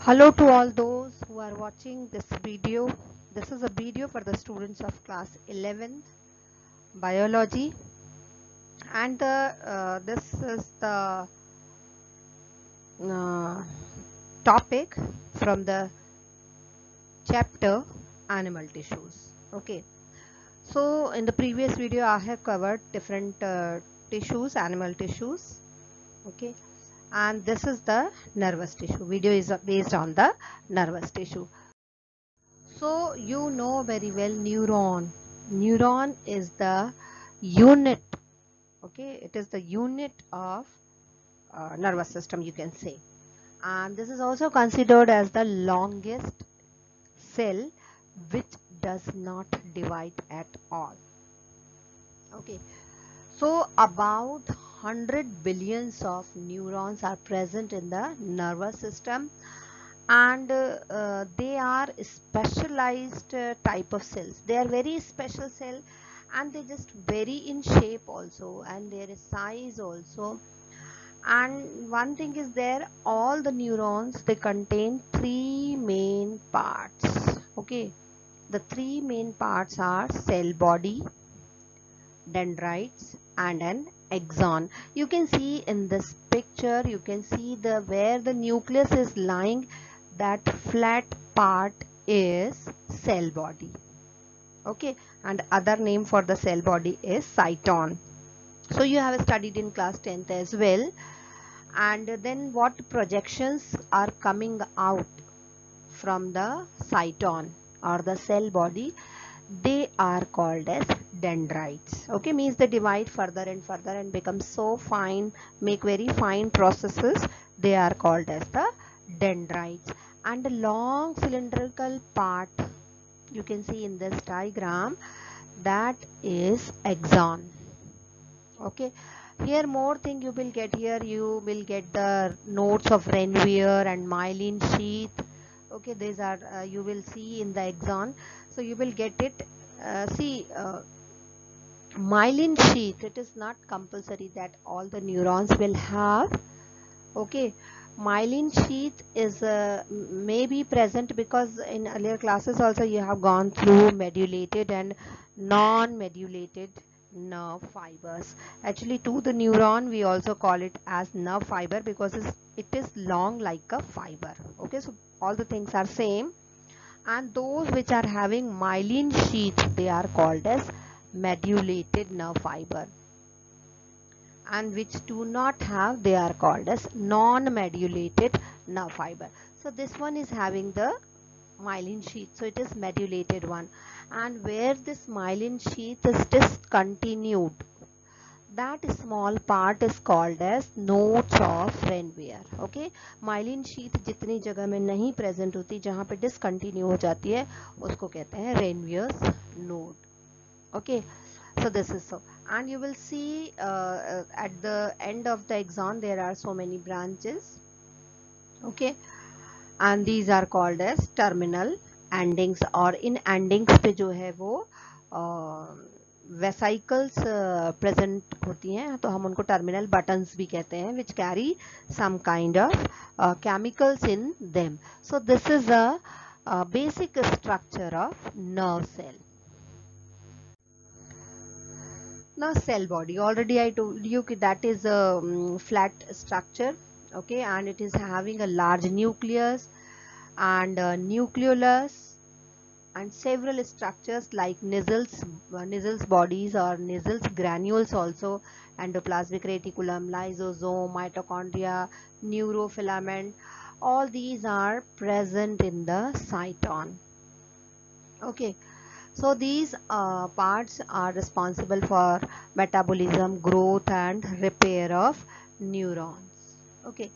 Hello to all those who are watching this video. This is a video for the students of class 11th biology, and this is the uh, topic from the chapter animal tissues. Okay, so in the previous video I have covered different tissues, animal tissues. Okay, and this is the nervous tissue. Video is based on the nervous tissue. So you know very well neuron. Neuron is the unit. Okay, it is the unit of nervous system, you can say. And this is also considered as the longest cell which does not divide at all. Okay, so about 100 billions of neurons are present in the nervous system, and they are specialized type of cells. They are very special cell, and they just vary in shape also, and their size also. And one thing is there, all the neurons, they contain three main parts. Okay, the three main parts are cell body, dendrites, and an axon. You can see in this picture, you can see the where the nucleus is lying, that flat part is cell body. Okay, and other name for the cell body is cyton. So you have studied in class 10th as well. And then what projections are coming out from the cyton or the cell body? They are called as dendrites. Okay, means they divide further and become so fine, make very fine processes. They are called as the dendrites. And the long cylindrical part you can see in this diagram, that is axon. Okay, here more thing you will get. Here you will get the nodes of Renvier and myelin sheath. Okay, these are you will see in the axon, so you will get it. See, myelin sheath, it is not compulsory that all the neurons will have. Okay, myelin sheath is may be present, because in earlier classes also you have gone through medulated and non-medulated nerve fibers. Actually, to the neuron we also call it as nerve fiber, because it is long like a fiber. Okay, so all the things are same, and those which are having myelin sheath, they are called as medulated nerve fiber, and which do not have, they are called as non-medulated nerve fiber. So this one is having the myelin sheath, so it is medulated one. And where this myelin sheath is discontinued, that small part is called as nodes of Renvier. Okay, myelin sheath जितनी जगह में नहीं present होती, जहाँ पे discontinue हो जाती है, उसको कहते हैं Renvier's node. Okay, so this is so, and you will see at the end of the axon there are so many branches. Okay, and these are called as terminal endings, और इन endings पे जो है वो vesicles present होती हैं, तो हम उनको terminal buttons भी कहते हैं, which carry some kind of chemicals in them. So this is a basic structure of nerve cell. Now cell body, already I told you that is a flat structure. Okay, and it is having a large nucleus and nucleolus and several structures like Nissls bodies or Nissls granules also, endoplasmic reticulum, lysosome, mitochondria, neurofilament, all these are present in the cyton. Okay, so these parts are responsible for metabolism, growth and repair of neurons. Okay,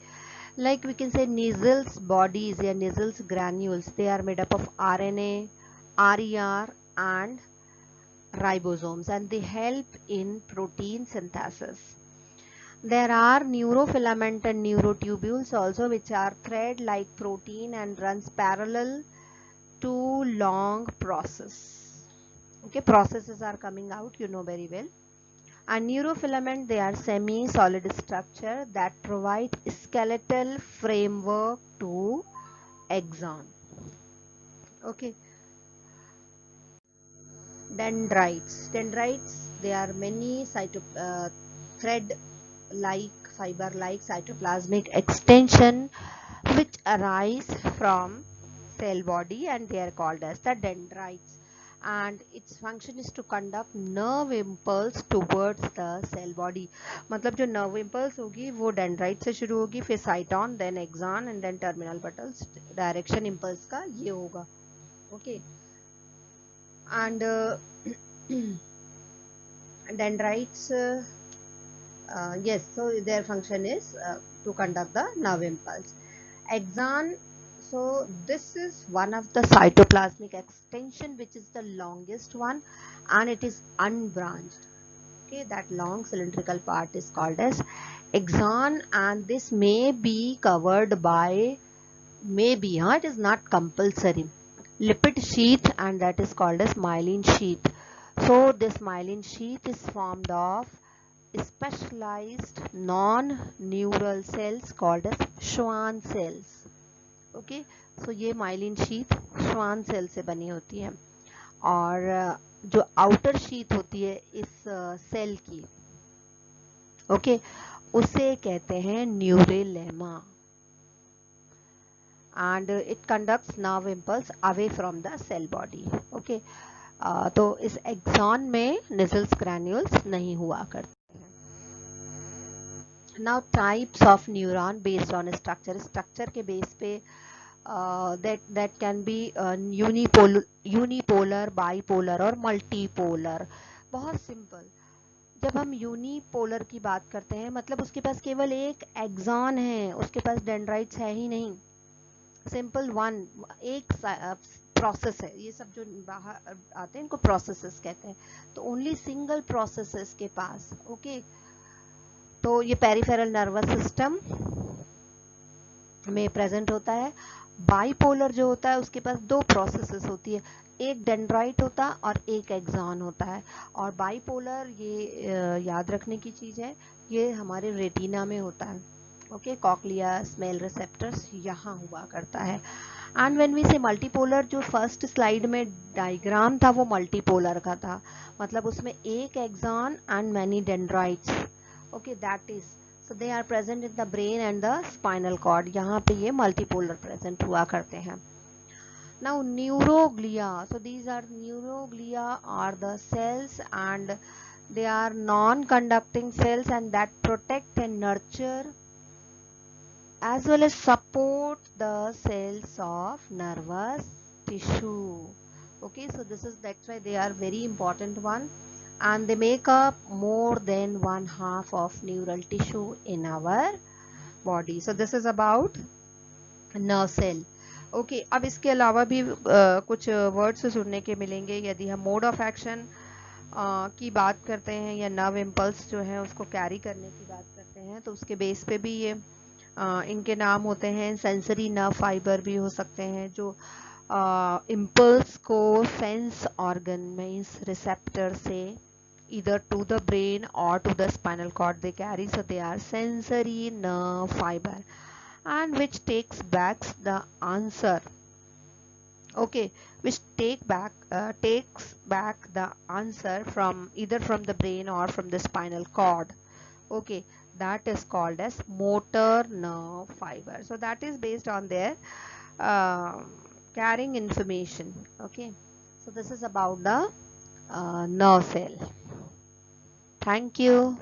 like we can say Nissls bodies or Nissls granules, they are made up of RNA, RER and ribosomes, and they help in protein synthesis. There are neurofilament and neurotubules also, which are thread like protein and runs parallel to long process. Okay, processes are coming out, you know very well. And neurofilament, they are semi-solid structure that provide skeletal framework to axon. Okay. Dendrites, there are many thread like fiber like cytoplasmic extension which arise from cell body, and they are called as the dendrites, and its function is to conduct nerve impulse towards the cell body. मतलब जो nerve impulse होगी वो dendrite से शुरू होगी, फिर cyton, then axon and then terminal petals. Direction impulse का ये होगा. Okay. And dendrites, yes, so their function is to conduct the nerve impulse. Axon, so this is one of the cytoplasmic extension which is the longest one, and it is unbranched. Okay, that long cylindrical part is called as axon, and this may be covered by, maybe, it is not compulsory, lipid sheath, and that is called as myelin sheath. So this myelin sheath is formed of specialized non-neural cells called as Schwann cells. Okay, so ये myelin sheath Schwann cell से बनी होती है, और जो outer sheath होती है इस सेल की, okay, उसे कहते हैं न्यूरेलेमा, and it conducts nerve impulse away from the cell body. Okay, तो इस axon में nasal granules नहीं हुआ करते. Now types of neuron based on structure के base पे that can be unipolar, bipolar और multipolar. बहुत सिंपल. जब हम यूनिपोलर की बात करते हैं मतलब उसके पास केवल एक एक्सॉन है, उसके पास डेंड्राइट्स है ही नहीं. सिंपल वन, एक प्रोसेस है. ये सब जो बाहर आते हैं इनको प्रोसेसेस कहते हैं. तो ओनली सिंगल प्रोसेसेस के पास. ओके, तो ये पेरिफेरल नर्वस सिस्टम में प्रेजेंट होता है. बाइपोलर जो होता है उसके पास दो प्रोसेसेस होती है, एक डेंड्राइट होता है और एक एक्सॉन होता है. और बाइपोलर ये याद रखने की चीज है, ये हमारे रेटिना में होता है. ओके, कॉक्लिया, स्मेल रिसेप्टर्स यहाँ हुआ करता है. And when we say multipolar, जो फर्स्ट स्लाइड में डायग्राम था वो मल्टीपोलर का था, मतलब उसमें एक axon and many dendrites. Okay, that is, so they are present in the brain and the spinal cord. यहाँ पे ये multipolar present हुआ करते हैं. Now neuroglia, so these are neuroglia are the cells, and they are non-conducting cells and that protect and nurture as well as support the cells of nervous tissue. Okay, so this is, that's why they are very important one, and they make up more than 1/2 of neural tissue in our body. So this is about nerve cell. Okay, अब इसके अलावा भी कुछ words सुनने के मिलेंगे. यदि हम मोड ऑफ एक्शन की बात करते हैं या नर्व इम्पल्स जो है उसको कैरी करने की बात करते हैं, तो उसके बेस पे भी ये इनके नाम होते हैं. सेंसरी नर्व फाइबर भी हो सकते हैं जो इम्पल्स को सेंस ऑर्गन मीन्स रिसेप्टर से either to the brain or to the spinal cord they carry, so they are sensory nerve fiber, and which takes back the answer. Okay, which takes back the answer from either from the brain or from the spinal cord. Okay, that is called as motor nerve fiber. So that is based on their carrying information. Okay, so this is about the nerve cell. Thank you.